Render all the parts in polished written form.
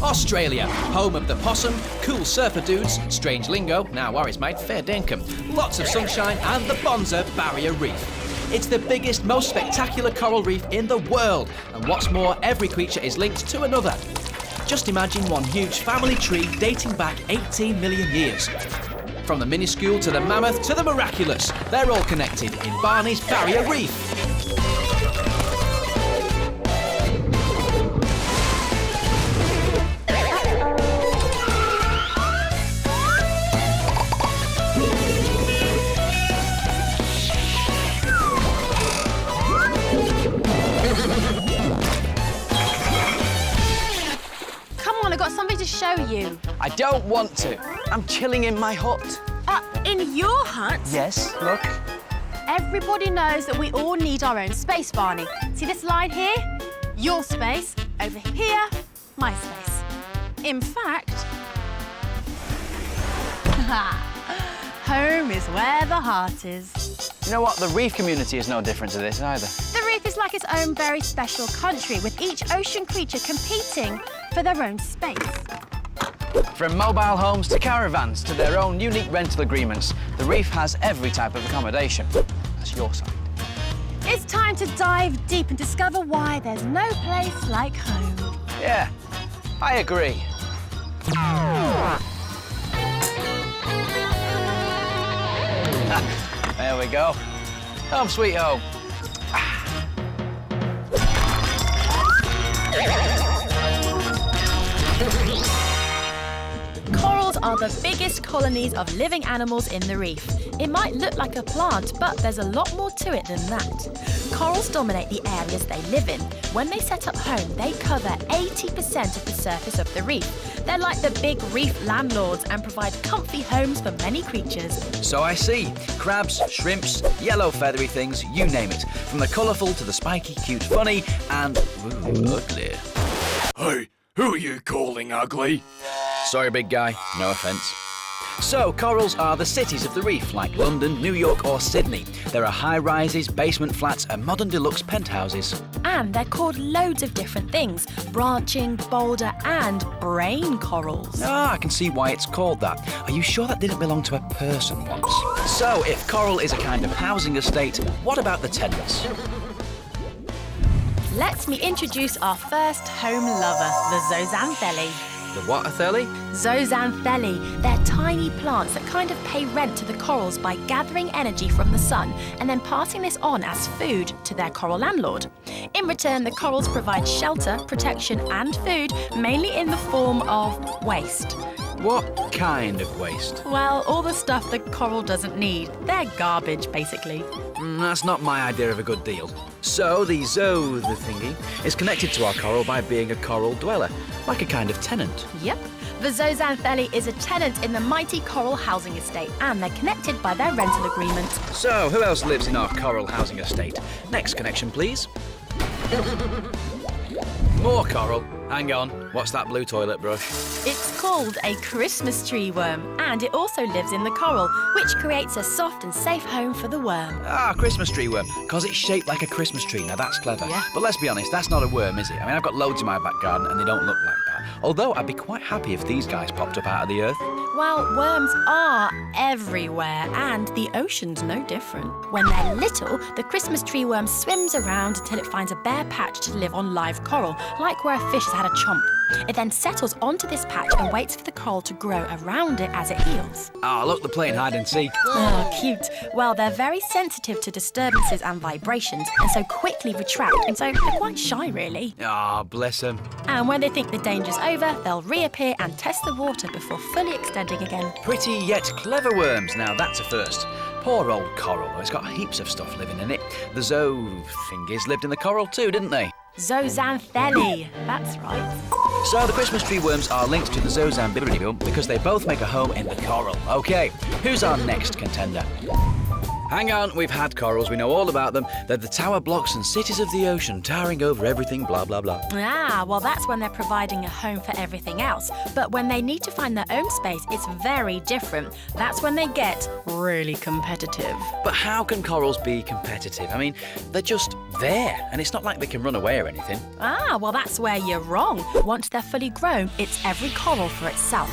Australia, home of the possum, cool surfer dudes, strange lingo, now worries mate, fair dinkum, lots of sunshine and the Bonza Barrier Reef. It's the biggest, most spectacular coral reef in the world, and what's more, every creature is linked to another. Just imagine one huge family tree dating back 18 million years. From the minuscule to the mammoth to the miraculous, they're all connected in Barney's Barrier Reef. I've got something to show you. I don't want to. I'm chilling in my hut. In your hut? Yes, look. Everybody knows that we all need our own space, Barney. See this line here? Your space. Over here, my space. In fact... home is where the heart is. You know what? The reef community is no different to this either. The reef is like its own very special country, with each ocean creature competing for their own space. From mobile homes to caravans to their own unique rental agreements, the reef has every type of accommodation. That's your side. It's time to dive deep and discover why there's no place like home. Yeah, I agree. There we go. Home sweet home. Corals are the biggest colonies of living animals in the reef. It might look like a plant, but there's a lot more to it than that. Corals dominate the areas they live in. When they set up home, they cover 80% of the surface of the reef. They're like the big reef landlords and provide comfy homes for many creatures. So I see. Crabs, shrimps, yellow feathery things, you name it. From the colourful to the spiky, cute, funny, and ugly. Hey, who are you calling ugly? Sorry, big guy. No offence. So, corals are the cities of the reef, like London, New York or Sydney. There are high-rises, basement flats and modern deluxe penthouses. And they're called loads of different things. Branching, boulder and brain corals. Ah, I can see why it's called that. Are you sure that didn't belong to a person once? So, if coral is a kind of housing estate, what about the tenants? Let me introduce our first home lover, the zooxanthellae. The what, Othelli? Zooxanthellae. They're tiny plants that kind of pay rent to the corals by gathering energy from the sun and then passing this on as food to their coral landlord. In return, the corals provide shelter, protection and food, mainly in the form of waste. What kind of waste? Well, all the stuff the coral doesn't need. They're garbage, basically. That's not my idea of a good deal. So, the thingy, is connected to our coral by being a coral dweller, like a kind of tenant. Yep. The zooxanthellae is a tenant in the mighty coral housing estate, and they're connected by their rental agreement. So, who else lives in our coral housing estate? Next connection, please. More coral. Hang on, what's that blue toilet brush? It's called a Christmas tree worm, and it also lives in the coral, which creates a soft and safe home for the worm. Ah, Christmas tree worm, because it's shaped like a Christmas tree. Now, that's clever. Yeah. But let's be honest, that's not a worm, is it? I mean, I've got loads in my back garden, and they don't look like that. Although, I'd be quite happy if these guys popped up out of the earth. Well, worms are everywhere, and the ocean's no different. When they're little, the Christmas tree worm swims around until it finds a bare patch to live on live coral, like where a fish has had a chomp. It then settles onto this patch and waits for the coral to grow around it as it heals. Ah, look, they're playing hide and seek. Oh, cute. Well, they're very sensitive to disturbances and vibrations, and so quickly retract, and so they're quite shy, really. Ah, bless them. And when they think the danger's over, they'll reappear and test the water before fully extending again. Pretty yet clever worms. Now, that's a first. Poor old coral. It's got heaps of stuff living in it. The thingies lived in the coral too, didn't they? Zooxanthellae. That's right. So the Christmas tree worms are linked to the zooxanthellae because they both make a home in the coral. OK, who's our next contender? Hang on, we've had corals, we know all about them. They're the tower blocks and cities of the ocean, towering over everything, blah, blah, blah. Ah, well, that's when they're providing a home for everything else. But when they need to find their own space, it's very different. That's when they get really competitive. But how can corals be competitive? I mean, they're just there, and it's not like they can run away or anything. Ah, well, that's where you're wrong. Once they're fully grown, it's every coral for itself.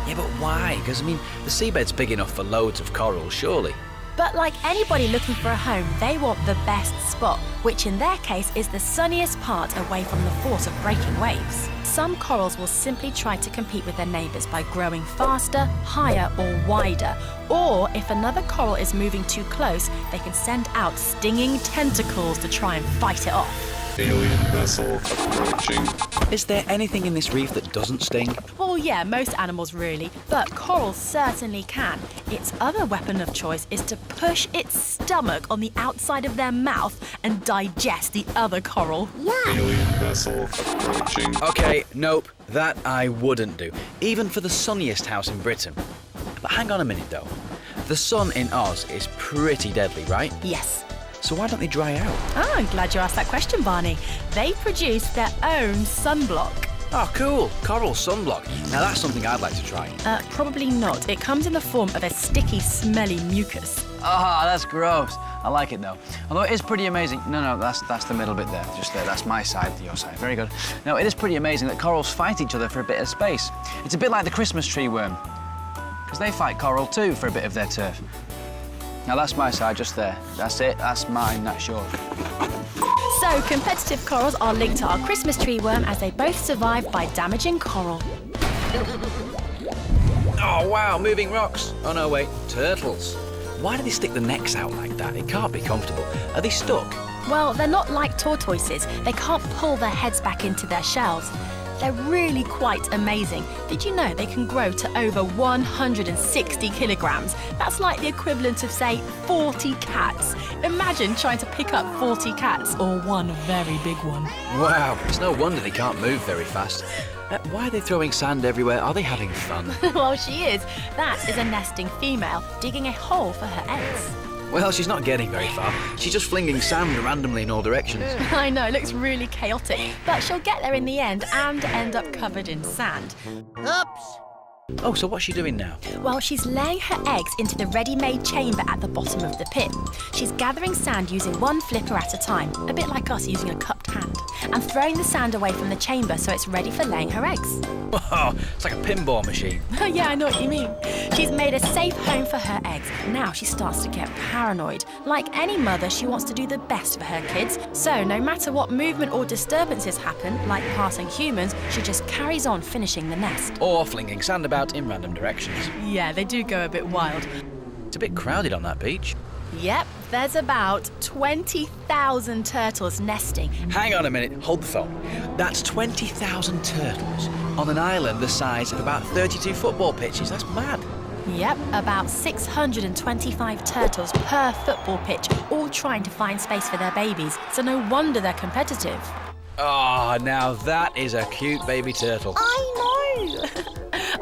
Yeah, but why? Because, I mean, the seabed's big enough for loads of corals, surely. But like anybody looking for a home, they want the best spot, which in their case is the sunniest part away from the force of breaking waves. Some corals will simply try to compete with their neighbours by growing faster, higher or wider. Or if another coral is moving too close, they can send out stinging tentacles to try and fight it off. Alien vessel approaching. Is there anything in this reef that doesn't sting? Well, yeah, most animals really, but corals certainly can. Its other weapon of choice is to push its stomach on the outside of their mouth and digest the other coral. Alien vessel approaching. Okay, nope, that I wouldn't do, even for the sunniest house in Britain. But hang on a minute though. The sun in Oz is pretty deadly, right? Yes. So why don't they dry out? Oh, I'm glad you asked that question, Barney. They produce their own sunblock. Oh, cool. Coral sunblock. Now that's something I'd like to try. Probably not. It comes in the form of a sticky, smelly mucus. Ah, that's gross. I like it though. Although it is pretty amazing. No, that's the middle bit there. Just there. That's my side, your side. Very good. Now, it is pretty amazing that corals fight each other for a bit of space. It's a bit like the Christmas tree worm. Because they fight coral too for a bit of their turf. Now, that's my side just there. That's it. That's mine. That's yours. So, competitive corals are linked to our Christmas tree worm as they both survive by damaging coral. Oh, wow. Moving rocks. Oh, no, wait. Turtles. Why do they stick the necks out like that? It can't be comfortable. Are they stuck? Well, they're not like tortoises. They can't pull their heads back into their shells. They're really quite amazing. Did you know they can grow to over 160 kilograms? That's like the equivalent of, say, 40 cats. Imagine trying to pick up 40 cats, or one very big one. Wow. It's no wonder they can't move very fast. Why are they throwing sand everywhere? Are they having fun? Well, she is. That is a nesting female digging a hole for her eggs. Well, she's not getting very far. She's just flinging sand randomly in all directions. I know, it looks really chaotic, but she'll get there in the end and end up covered in sand. Oops. Oh, so what's she doing now? Well, she's laying her eggs into the ready-made chamber at the bottom of the pit. She's gathering sand using one flipper at a time, a bit like us using a cupped hand, and throwing the sand away from the chamber so it's ready for laying her eggs. Oh, it's like a pinball machine. Yeah, I know what you mean. She's made a safe home for her eggs. Now she starts to get paranoid. Like any mother, she wants to do the best for her kids. So no matter what movement or disturbances happen, like passing humans, she just carries on finishing the nest. Or flinging sand about in random directions. Yeah, they do go a bit wild. It's a bit crowded on that beach. Yep, there's about 20,000 turtles nesting. Hang on a minute, hold the phone. That's 20,000 turtles on an island the size of about 32 football pitches. That's mad. Yep, about 625 turtles per football pitch, all trying to find space for their babies. So no wonder they're competitive. Oh, now that is a cute baby turtle. I know!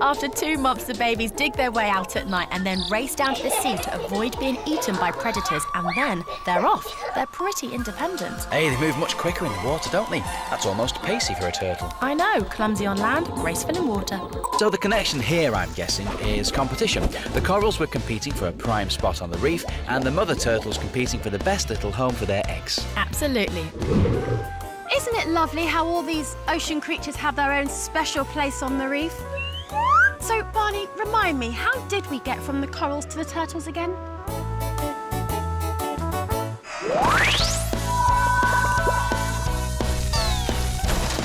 After 2 months, the babies dig their way out at night and then race down to the sea to avoid being eaten by predators, and then they're off. They're pretty independent. Hey, they move much quicker in the water, don't they? That's almost pacey for a turtle. I know, clumsy on land, graceful in water. So the connection here, I'm guessing, is competition. The corals were competing for a prime spot on the reef, and the mother turtles competing for the best little home for their eggs. Absolutely. Isn't it lovely how all these ocean creatures have their own special place on the reef? So, Barney, remind me, how did we get from the corals to the turtles again?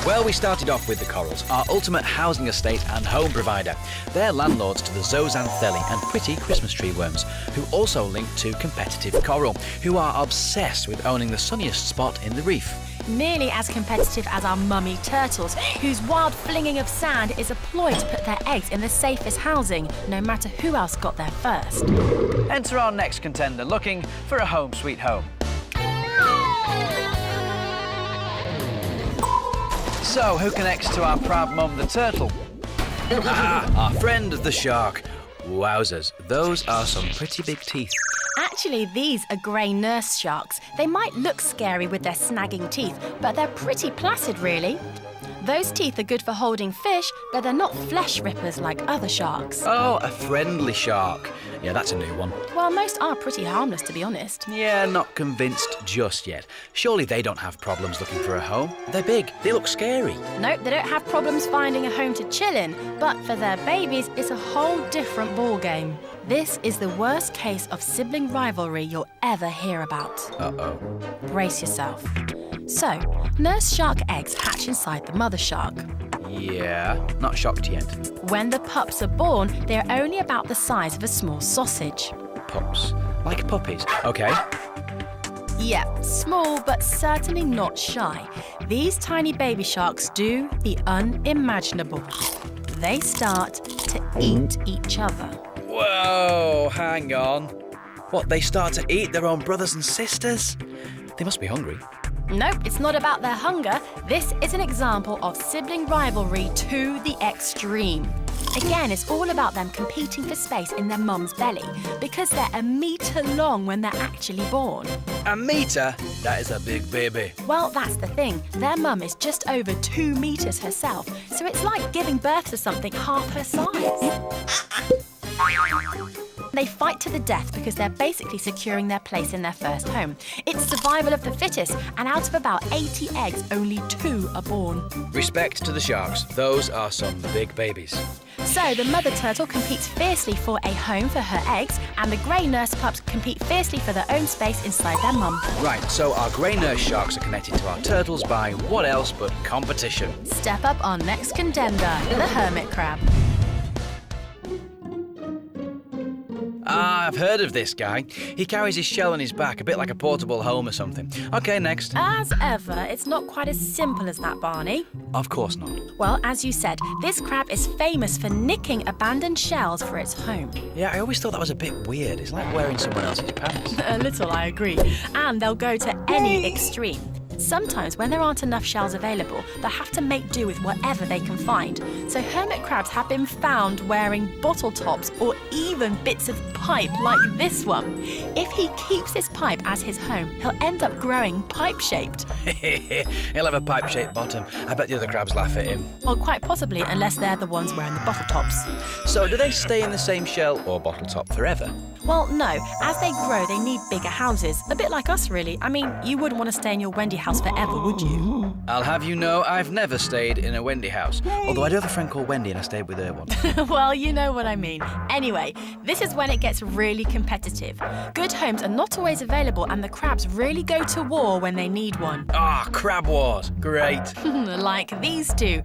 Well, we started off with the corals, our ultimate housing estate and home provider. They're landlords to the zooxanthellae and pretty Christmas tree worms, who also link to competitive coral, who are obsessed with owning the sunniest spot in the reef. Nearly as competitive as our mummy turtles, whose wild flinging of sand is a ploy to put their eggs in the safest housing, no matter who else got there first. Enter our next contender, looking for a home sweet home. So, who connects to our proud mum, the turtle? Aha, our friend the shark. Wowzers, those are some pretty big teeth. Actually, these are grey nurse sharks. They might look scary with their snagging teeth, but they're pretty placid, really. Those teeth are good for holding fish, but they're not flesh rippers like other sharks. Oh, a friendly shark. Yeah, that's a new one. Well, most are pretty harmless, to be honest. Yeah, not convinced just yet. Surely they don't have problems looking for a home. They're big. They look scary. Nope, they don't have problems finding a home to chill in, but for their babies, it's a whole different ballgame. This is the worst case of sibling rivalry you'll ever hear about. Uh-oh. Brace yourself. So, nurse shark eggs hatch inside the mother shark. Yeah, not shocked yet. When the pups are born, they're only about the size of a small sausage. Pups. Like puppies. Okay. Yeah, small but certainly not shy. These tiny baby sharks do the unimaginable. They start to eat each other. Whoa, hang on. What, they start to eat their own brothers and sisters? They must be hungry. Nope, it's not about their hunger. This is an example of sibling rivalry to the extreme. Again, it's all about them competing for space in their mum's belly because they're a metre long when they're actually born. A metre? That is a big baby. Well, that's the thing. Their mum is just over 2 metres herself, so it's like giving birth to something half her size. They fight to the death because they're basically securing their place in their first home. It's survival of the fittest, and out of about 80 eggs, only 2 are born. Respect to the sharks. Those are some big babies. So the mother turtle competes fiercely for a home for her eggs, and the grey nurse pups compete fiercely for their own space inside their mum. Right, so our grey nurse sharks are connected to our turtles by what else but competition? Step up our next contender, the hermit crab. Ah, I've heard of this guy. He carries his shell on his back, a bit like a portable home or something. Okay, next. As ever, it's not quite as simple as that, Barney. Of course not. Well, as you said, this crab is famous for nicking abandoned shells for its home. Yeah, I always thought that was a bit weird. It's like wearing someone else's pants. A little, I agree. And they'll go to any extreme. Sometimes, when there aren't enough shells available, they'll have to make do with whatever they can find. So hermit crabs have been found wearing bottle tops or even bits of pipe like this one. If he keeps this pipe as his home, he'll end up growing pipe-shaped. He'll have a pipe-shaped bottom. I bet the other crabs laugh at him. Or quite possibly, unless they're the ones wearing the bottle tops. So do they stay in the same shell or bottle top forever? Well, no. As they grow, they need bigger houses. A bit like us, really. I mean, you wouldn't want to stay in your Wendy house forever, would you? I'll have you know I've never stayed in a Wendy house. Although I do have a friend called Wendy and I stayed with her once. Well, you know what I mean. Anyway, this is when it gets really competitive. Good homes are not always available and the crabs really go to war when they need one. Ah, crab wars. Great. Like these two.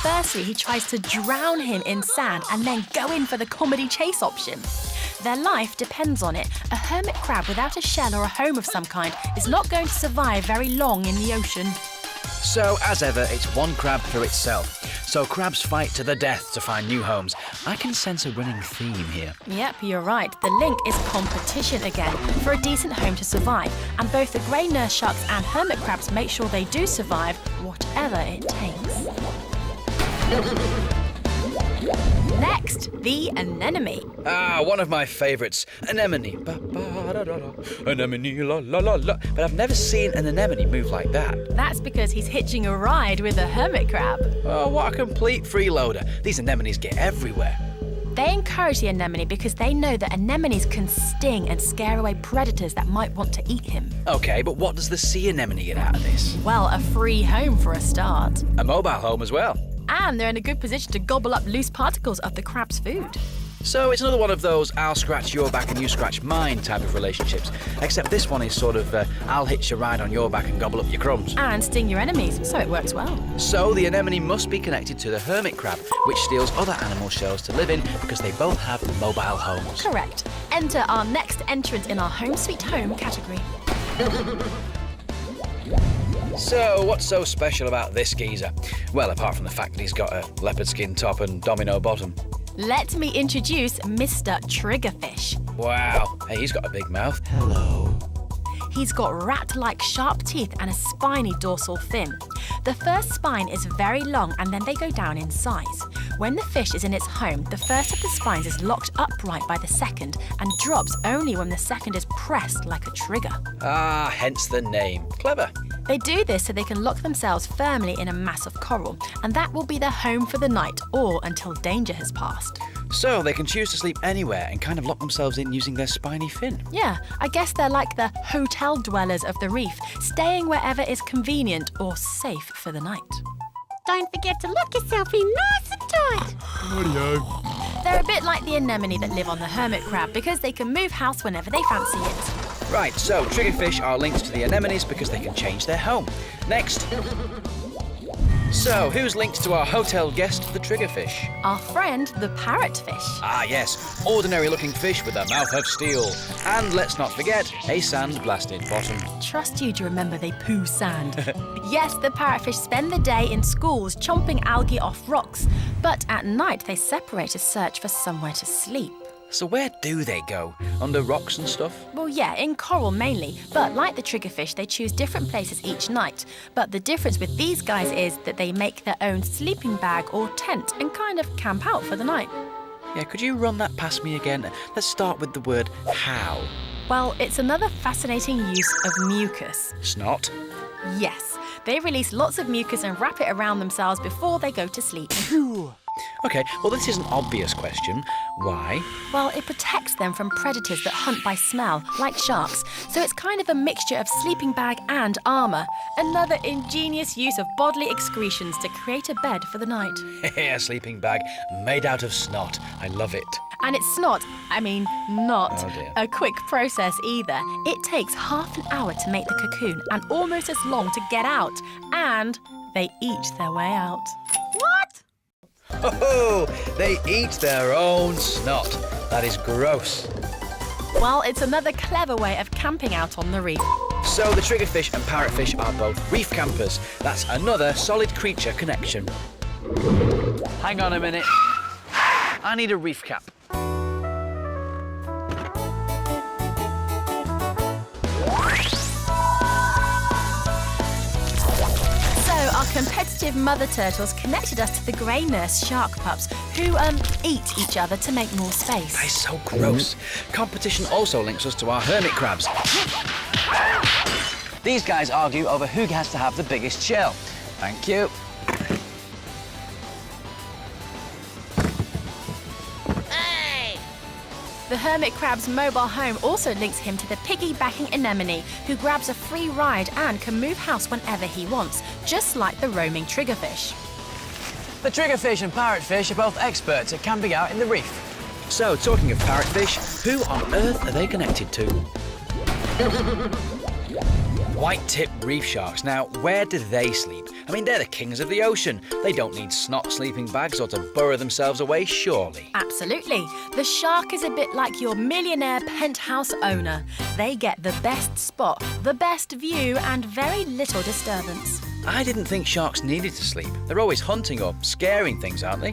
Firstly, he tries to drown him in sand and then go in for the comedy chase option. Their life depends on it. A hermit crab without a shell or a home of some kind is not going to survive very long in the ocean. So, as ever, it's one crab for itself. So crabs fight to the death to find new homes. I can sense a running theme here. Yep, you're right. The link is competition again for a decent home to survive. And both the grey nurse sharks and hermit crabs make sure they do survive, whatever it takes. Next, the anemone. Ah, one of my favourites, anemone. Anemone, la la la la. But I've never seen an anemone move like that. That's because he's hitching a ride with a hermit crab. Oh, what a complete freeloader. These anemones get everywhere. They encourage the anemone because they know that anemones can sting and scare away predators that might want to eat him. Okay, but what does the sea anemone get out of this? Well, a free home for a start. A mobile home as well. And they're in a good position to gobble up loose particles of the crab's food. So it's another one of those I'll scratch your back and you scratch mine type of relationships. Except this one is sort of I'll hitch a ride on your back and gobble up your crumbs. And sting your enemies, so it works well. So the anemone must be connected to the hermit crab, which steals other animal shells to live in because they both have mobile homes. Correct. Enter our next entrant in our Home Sweet Home category. So, what's so special about this geezer? Well, apart from the fact that he's got a leopard skin top and domino bottom. Let me introduce Mr. Triggerfish. Wow, hey, he's got a big mouth. Hello. He's got rat-like sharp teeth and a spiny dorsal fin. The first spine is very long and then they go down in size. When the fish is in its home, the first of the spines is locked upright by the second and drops only when the second is pressed like a trigger. Ah, hence the name. Clever. They do this so they can lock themselves firmly in a mass of coral, and that will be their home for the night or until danger has passed. So they can choose to sleep anywhere and kind of lock themselves in using their spiny fin. Yeah, I guess they're like the hotel dwellers of the reef, staying wherever is convenient or safe for the night. Don't forget to lock yourself in nice and tight. Rightio. They're a bit like the anemone that live on the hermit crab because they can move house whenever they fancy it. Right, so triggerfish are linked to the anemones because they can change their home. Next. So, who's linked to our hotel guest, the triggerfish? Our friend, the parrotfish. Ah, yes, ordinary-looking fish with a mouth of steel. And let's not forget, a sand-blasted bottom. Trust you to remember they poo sand. Yes, the parrotfish spend the day in schools chomping algae off rocks, but at night they separate to search for somewhere to sleep. So where do they go? Under rocks and stuff? Well, yeah, in coral mainly, but like the triggerfish, they choose different places each night. But the difference with these guys is that they make their own sleeping bag or tent and kind of camp out for the night. Yeah, could you run that past me again? Let's start with the word how. Well, it's another fascinating use of mucus. Snot. Yes, they release lots of mucus and wrap it around themselves before they go to sleep. Okay, well this is an obvious question. Why? Well, it protects them from predators that hunt by smell, like sharks. So it's kind of a mixture of sleeping bag and armour. Another ingenious use of bodily excretions to create a bed for the night. A sleeping bag made out of snot. I love it. And it's not Oh dear. a quick process either. It takes half an hour to make the cocoon and almost as long to get out. And they eat their way out. What? Oh, they eat their own snot. That is gross. Well, it's another clever way of camping out on the reef. So the triggerfish and parrotfish are both reef campers. That's another solid creature connection. Hang on a minute. I need a reef cap. So our competitive mother turtles connected us to the grey nurse shark pups who eat each other to make more space. That is so gross. Competition also links us to our hermit crabs. These guys argue over who has to have the biggest shell. Thank you. The hermit crab's mobile home also links him to the piggybacking anemone, who grabs a free ride and can move house whenever he wants, just like the roaming triggerfish. The triggerfish and parrotfish are both experts at camping out in the reef. So, talking of parrotfish, who on earth are they connected to? White-tipped reef sharks. Now, where do they sleep? I mean, they're the kings of the ocean. They don't need snot sleeping bags or to burrow themselves away, surely. Absolutely. The shark is a bit like your millionaire penthouse owner. They get the best spot, the best view, and very little disturbance. I didn't think sharks needed to sleep. They're always hunting or scaring things, aren't they?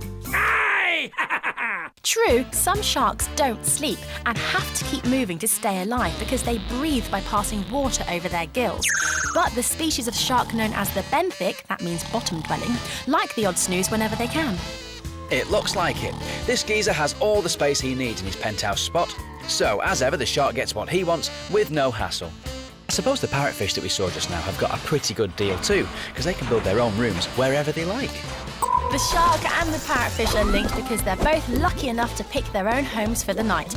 True, some sharks don't sleep and have to keep moving to stay alive because they breathe by passing water over their gills. But the species of shark known as the benthic, that means bottom dwelling, like the odd snooze whenever they can. It looks like it. This geezer has all the space he needs in his penthouse spot. So, as ever, the shark gets what he wants with no hassle. I suppose the parrotfish that we saw just now have got a pretty good deal too, because they can build their own rooms wherever they like. The shark and the parrotfish are linked because they're both lucky enough to pick their own homes for the night.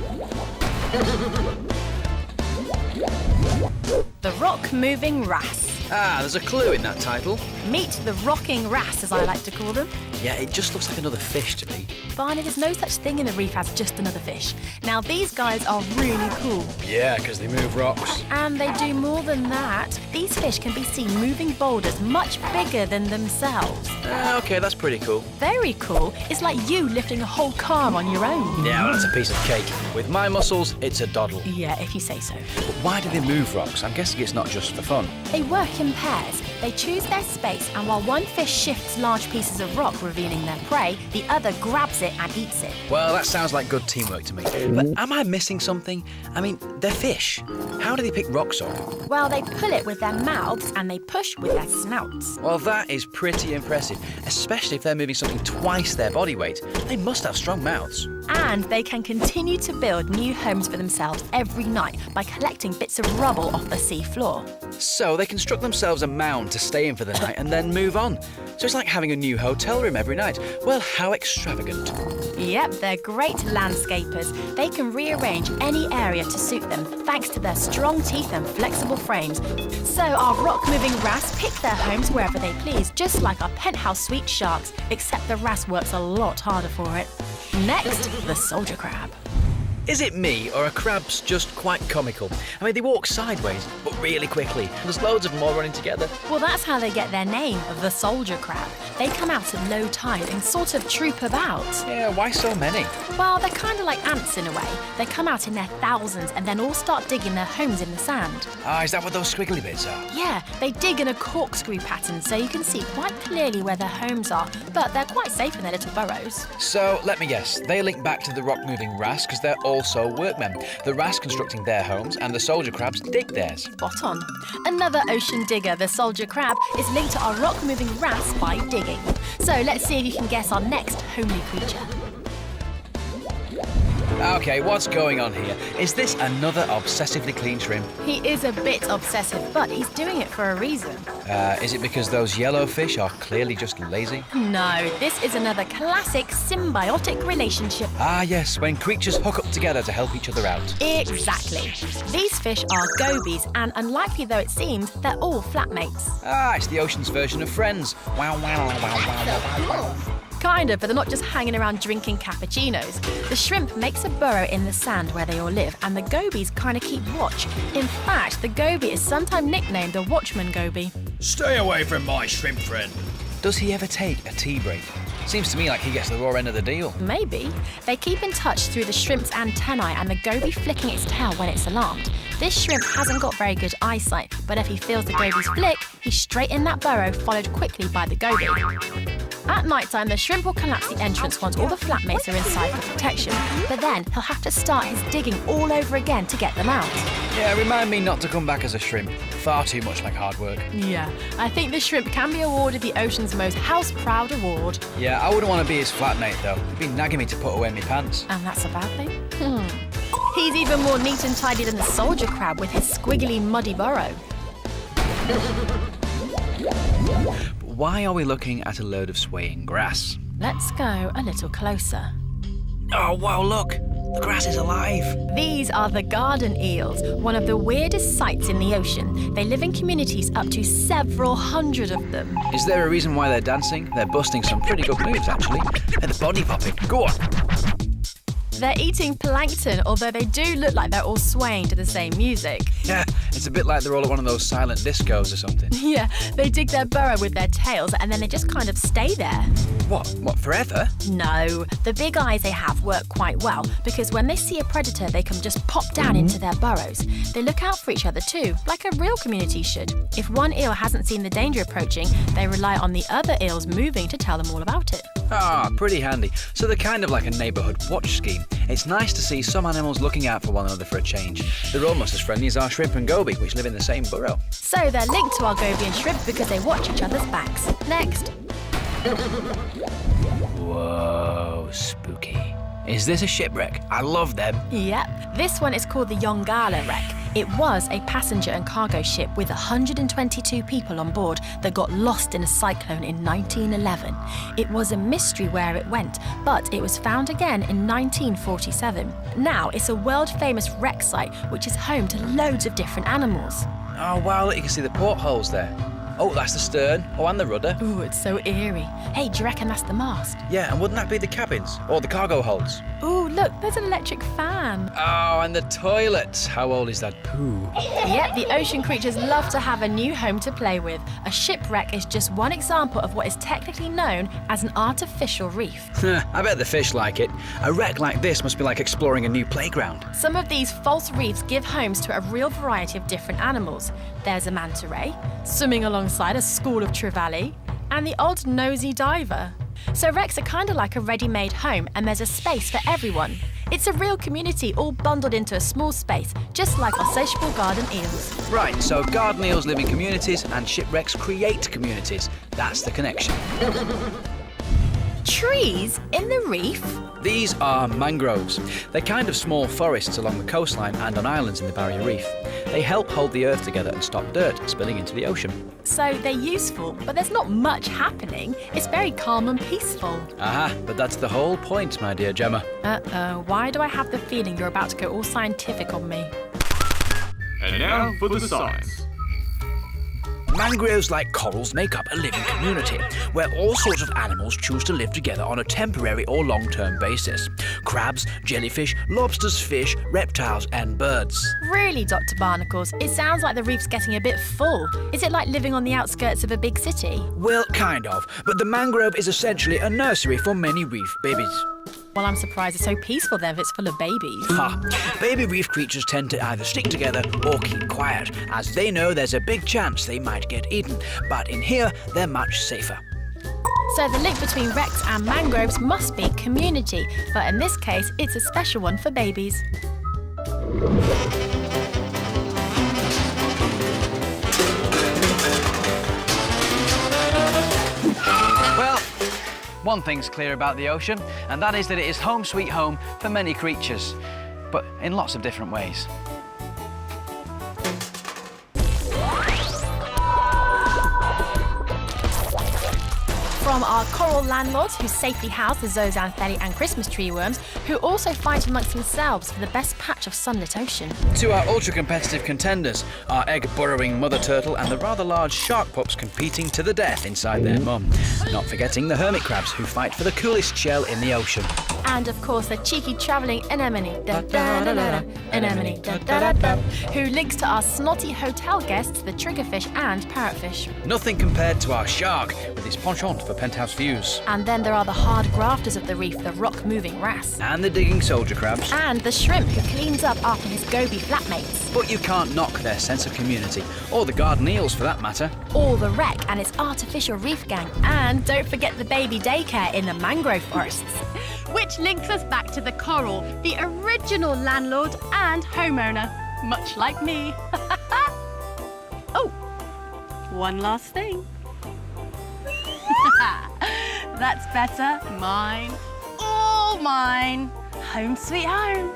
The rock-moving wrasse. Ah, there's a clue in that title. Meet the rocking wrasse, as I like to call them. Yeah, it just looks like another fish to me. Barney, there's no such thing in the reef as just another fish. Now, these guys are really cool. Yeah, because they move rocks. And they do more than that. These fish can be seen moving boulders much bigger than themselves. Okay, that's pretty cool. Very cool. It's like you lifting a whole car on your own. Yeah, well, that's a piece of cake. With my muscles, it's a doddle. Yeah, if you say so. But why do they move rocks? I'm guessing it's not just for fun. They work in pairs. They choose their space, and while one fish shifts large pieces of rock, revealing their prey, the other grabs it and eats it. Well, that sounds like good teamwork to me. But am I missing something? I mean, they're fish. How do they pick rocks up? Well, they pull it with their mouths and they push with their snouts. Well, that is pretty impressive, especially if they're moving something twice their body weight. They must have strong mouths. And they can continue to build new homes for themselves every night by collecting bits of rubble off the sea floor. So they construct themselves a mound to stay in for the night and then move on. So it's like having a new hotel room every night. Well, how extravagant. Yep, they're great landscapers. They can rearrange any area to suit them, thanks to their strong teeth and flexible frames. So our rock-moving wrasse pick their homes wherever they please, just like our penthouse suite sharks, except the wrasse works a lot harder for it. Next, the soldier crab. Is it me, or are crabs just quite comical? I mean, they walk sideways, but really quickly. There's loads of them all running together. Well, that's how they get their name, the soldier crab. They come out at low tide and sort of troop about. Yeah, why so many? Well, they're kind of like ants in a way. They come out in their thousands and then all start digging their homes in the sand. Ah, is that what those squiggly bits are? Yeah, they dig in a corkscrew pattern so you can see quite clearly where their homes are, but they're quite safe in their little burrows. So, let me guess, they link back to the rock-moving wrasse because they're also workmen. The wrasse constructing their homes and the soldier crabs dig theirs. Spot on. Another ocean digger, the soldier crab, is linked to our rock-moving wrasse by digging. So let's see if you can guess our next homely creature. Okay, what's going on here? Is this another obsessively clean shrimp? He is a bit obsessive, but he's doing it for a reason. Is it because those yellow fish are clearly just lazy? No, this is another classic symbiotic relationship. Ah, yes, when creatures hook up together to help each other out. Exactly. These fish are gobies, and unlikely though it seems, they're all flatmates. Ah, it's the ocean's version of Friends. Wow, wow, wow, wow, wow. Kind of, but they're not just hanging around drinking cappuccinos. The shrimp makes a burrow in the sand where they all live, and the gobies kind of keep watch. In fact, the goby is sometimes nicknamed the watchman goby. Stay away from my shrimp friend. Does he ever take a tea break? Seems to me like he gets the raw end of the deal. Maybe. They keep in touch through the shrimp's antennae and the goby flicking its tail when it's alarmed. This shrimp hasn't got very good eyesight, but if he feels the goby's flick, he's straight in that burrow, followed quickly by the goby. At night time, the shrimp will collapse the entrance once all the flatmates are inside for protection, but then he'll have to start his digging all over again to get them out. Yeah, remind me not to come back as a shrimp. Far too much like hard work. Yeah, I think the shrimp can be awarded the ocean's most house-proud award. Yeah, I wouldn't want to be his flatmate, though. He'd be nagging me to put away my pants. And that's a bad thing? He's even more neat and tidy than the soldier crab with his squiggly, muddy burrow. Why are we looking at a load of swaying grass? Let's go a little closer. Oh, wow, look! The grass is alive! These are the garden eels, one of the weirdest sights in the ocean. They live in communities up to several hundred of them. Is there a reason why they're dancing? They're busting some pretty good moves, actually. And the body popping. Go on! They're eating plankton, although they do look like they're all swaying to the same music. Yeah, it's a bit like they're all at one of those silent discos or something. Yeah, they dig their burrow with their tails and then they just kind of stay there. What, forever? No, the big eyes they have work quite well because when they see a predator, they can just pop down into their burrows. They look out for each other too, like a real community should. If one eel hasn't seen the danger approaching, they rely on the other eels moving to tell them all about it. Ah, pretty handy. So they're kind of like a neighbourhood watch scheme. It's nice to see some animals looking out for one another for a change. They're almost as friendly as our shrimp and goby, which live in the same burrow. So they're linked to our goby and shrimp because they watch each other's backs. Next. Whoa, spooky. Is this a shipwreck? I love them. Yep, this one is called the Yongala wreck. It was a passenger and cargo ship with 122 people on board that got lost in a cyclone in 1911. It was a mystery where it went, but it was found again in 1947. Now it's a world-famous wreck site which is home to loads of different animals. Oh, wow, look, you can see the portholes there. Oh, that's the stern. Oh, and the rudder. Ooh, it's so eerie. Hey, do you reckon that's the mast? Yeah, and wouldn't that be the cabins? Or the cargo holds? Ooh, look, there's an electric fan. Oh, and the toilets. How old is that poo? Yep, the ocean creatures love to have a new home to play with. A shipwreck is just one example of what is technically known as an artificial reef. I bet the fish like it. A wreck like this must be like exploring a new playground. Some of these false reefs give homes to a real variety of different animals. There's a manta ray, swimming alongside a school of trevally, and the odd nosy diver. So wrecks are kind of like a ready-made home, and there's a space for everyone. It's a real community all bundled into a small space, just like our sociable garden eels. Right, so garden eels live in communities and shipwrecks create communities. That's the connection. Trees in the reef? These are mangroves. They're kind of small forests along the coastline and on islands in the Barrier Reef. They help hold the earth together and stop dirt spilling into the ocean. So they're useful, but there's not much happening. It's very calm and peaceful. Aha, but that's the whole point, my dear Gemma. Uh-oh, why do I have the feeling you're about to go all scientific on me? And now for the science. Mangroves, like corals, make up a living community where all sorts of animals choose to live together on a temporary or long-term basis. Crabs, jellyfish, lobsters, fish, reptiles and birds. Really, Dr. Barnacles, it sounds like the reef's getting a bit full. Is it like living on the outskirts of a big city? Well, kind of, but the mangrove is essentially a nursery for many reef babies. Well, I'm surprised it's so peaceful then if it's full of babies. Ha! Baby reef creatures tend to either stick together or keep quiet, as they know there's a big chance they might get eaten. But in here, they're much safer. So the link between wrecks and mangroves must be community, but in this case, it's a special one for babies. Well, one thing's clear about the ocean, and that is that it is home sweet home for many creatures, but in lots of different ways. From our coral landlords who safely house the zooxanthellae and Christmas tree worms, who also fight amongst themselves for the best patch of sunlit ocean. To our ultra-competitive contenders, our egg-burrowing mother turtle and the rather large shark pups competing to the death inside their mum. Not forgetting the hermit crabs who fight for the coolest shell in the ocean. And of course the cheeky travelling anemone, anemone, who links to our snotty hotel guests, the triggerfish and parrotfish. Nothing compared to our shark, with his penchant for penthouse views. And then there are the hard grafters of the reef, the rock-moving wrasse. And the digging soldier crabs. And the shrimp who cleans up after his goby flatmates. But you can't knock their sense of community, or the garden eels for that matter. Or the wreck and its artificial reef gang. And don't forget the baby daycare in the mangrove forests. Which links us back to the coral, the original landlord and homeowner, much like me. Oh, one last thing. That's better. Mine. All mine. Home sweet home.